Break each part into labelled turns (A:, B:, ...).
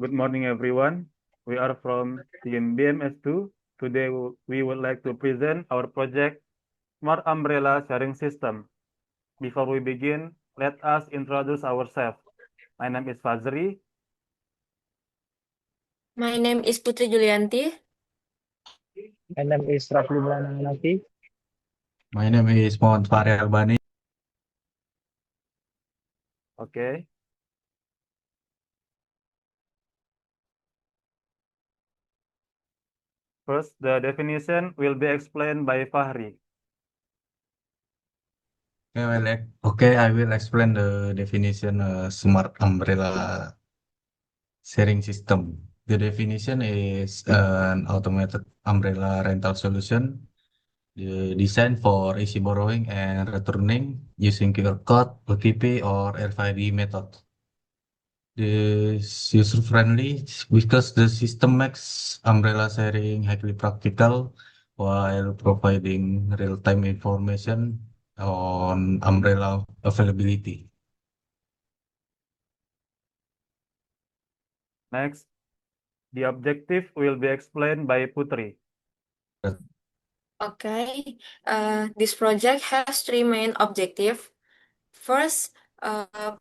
A: Good morning, everyone. We are from team BMS2. Today, we would like to present our project, Smart Umbrella Sharing System. Before we begin, let us introduce ourselves. My name is Fazri.
B: My name is Putri Julianti.
C: My name is Rafli Nanaki.
D: My name is Mohd Fahri Albani.
A: Okay. First, the definition will be explained by Fahri.
D: Okay, I will explain the definition smart umbrella sharing system. The definition is an automated umbrella rental solution designed for easy borrowing and returning using QR code, OTP, or RFID method. This user-friendly because the system makes umbrella sharing highly practical while providing real-time information on umbrella availability.
A: Next, the objective will be explained by Putri.
B: Okay, this project has three main objectives. First,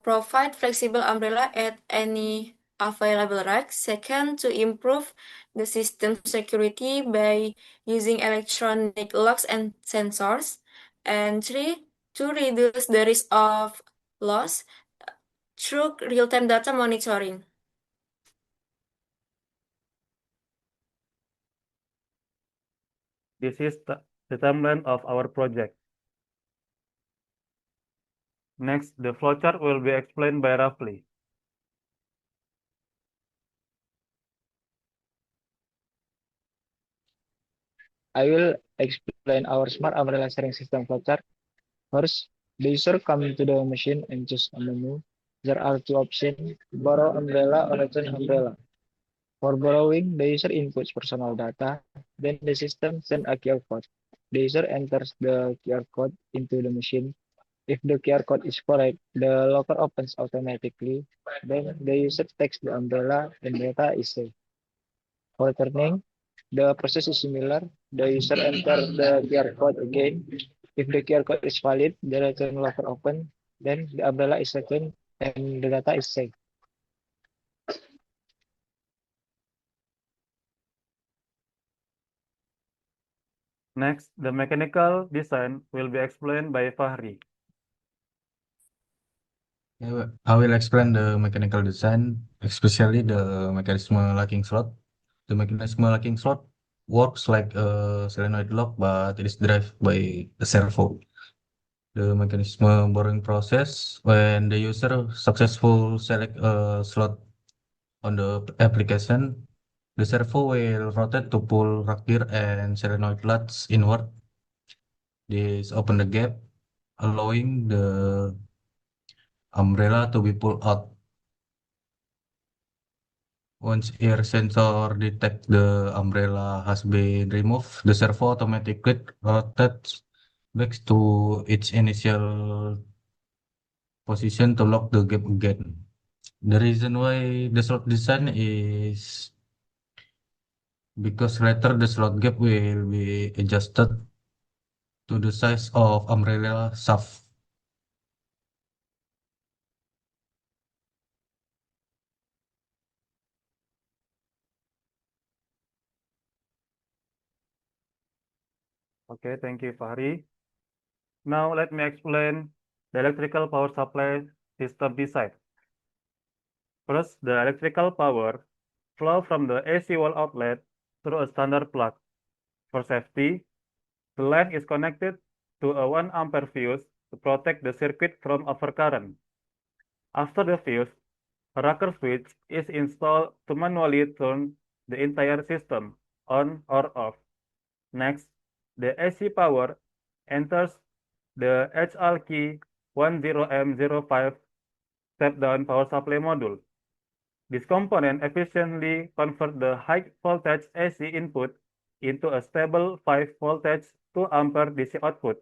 B: provide flexible umbrella at any available rack. Second, to improve the system security by using electronic locks and sensors. And three, to reduce the risk of loss through real-time data monitoring.
A: This is the timeline of our project. Next, the flowchart will be explained by Rafli.
C: I will explain our smart umbrella sharing system flowchart. First, the user comes to the machine and choose a menu. There are two options, borrow umbrella or return umbrella. For borrowing, the user inputs personal data, then the system sends a QR code. The user enters the QR code into the machine. If the QR code is correct, the locker opens automatically. Then the user takes the umbrella and data is saved. For returning, the process is similar. The user enters the QR code again. If the QR code is valid, the return locker open. Then the umbrella is returned and the data is saved.
A: Next, the mechanical design will be explained by Fahri.
D: I will explain the mechanical design, especially the mechanism locking slot. The mechanism locking slot works like a solenoid lock, but it is driven by a servo. The mechanism borrowing process when the user successful select a slot on the application, the servo will rotate to pull rock gear and solenoid latch inward. This open the gap, allowing the umbrella to be pulled out. Once air sensor detect the umbrella has been removed, the servo automatically rotates back to its initial position to lock the gap again. The reason why the slot design is because later the slot gap will be adjusted to the size of umbrella shaft.
A: Okay, thank you, Fahri. Now let me explain the electrical power supply system design. First, the electrical power flow from the AC wall outlet through a standard plug. For safety, the line is connected to a 1 ampere fuse to protect the circuit from overcurrent. After the fuse, a rocker switch is installed to manually turn the entire system on or off. Next, the AC power enters the HL key 10M05 step-down power supply module. This component efficiently converts the high voltage AC input into a stable 5 voltage 2 ampere DC output.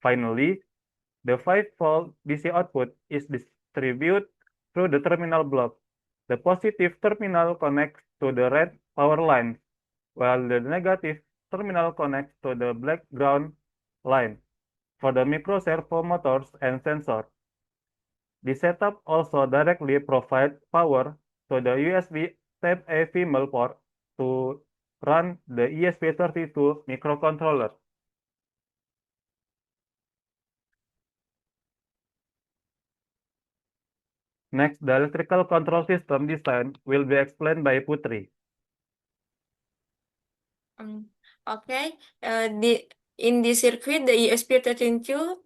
A: Finally, the 5 volt DC output is distributed through the terminal block The positive terminal connects to the red power line, while the negative terminal connects to the black ground line for the micro servo motors and sensor. The setup also directly provides power to the USB Type-A female port to run the ESP32 microcontroller. Next, the electrical control system design will be explained by Putri.
B: Okay, in this circuit, the ESP32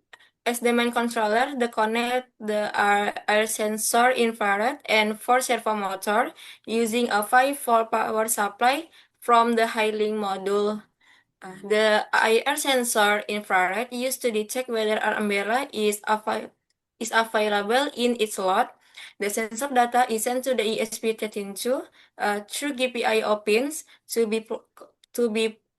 B: as the main controller, the connect the air sensor, infrared, and 4 servo motor using a 5-volt power supply from the High-Link module. The IR sensor infrared used to detect whether an umbrella is available in its slot. The sensor data is sent to the ESP32 through GPIO pins to be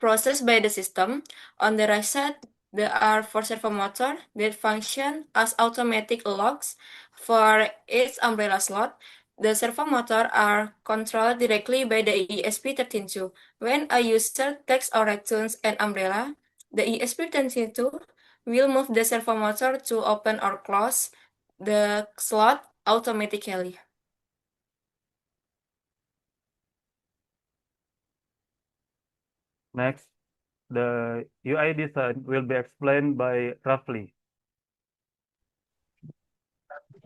B: processed by the system. On the right side, there are 4 servo motor that function as automatic locks for each umbrella slot. The servo motor are controlled directly by the ESP32. When a user takes or returns an umbrella, the ESP32 will move the servo motor to open or close the slot automatically.
A: Next, the UI design will be explained by Rafli.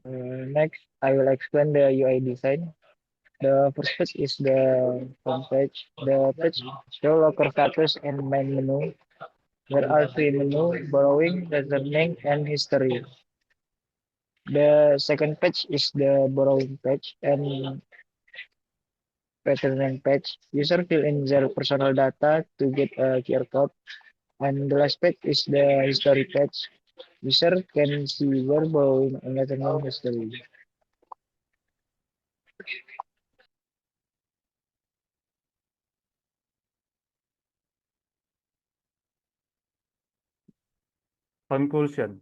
C: Next, I will explain the UI design. The first page is the home page. The page show locker status and main menu. There are 3 menu: borrowing, returning, and history. The second page is the borrowing page and returning page. User fill in their personal data to get a QR code. And the last page is the history page. User can see their borrowing and returning history.
A: Conclusion.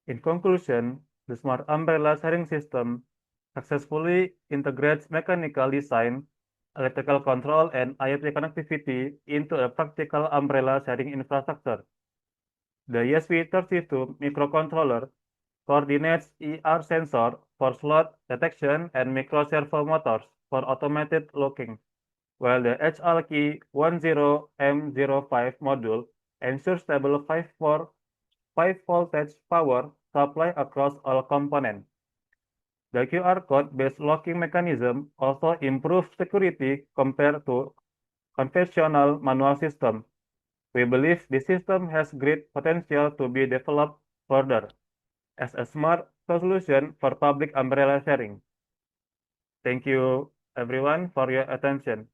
A: In conclusion, the Smart Umbrella Sharing System successfully integrates mechanical design, electrical control, and IoT connectivity into a practical umbrella sharing infrastructure. The ESP32 microcontroller coordinates ER sensor for slot detection and micro servo motors for automated locking, while the HLKey10M05 module ensures stable 5 voltage power supply across all components. The QR code-based locking mechanism also improves security compared to conventional manual system. We believe this system has great potential to be developed further as a smart solution for public umbrella sharing. Thank you everyone for your attention.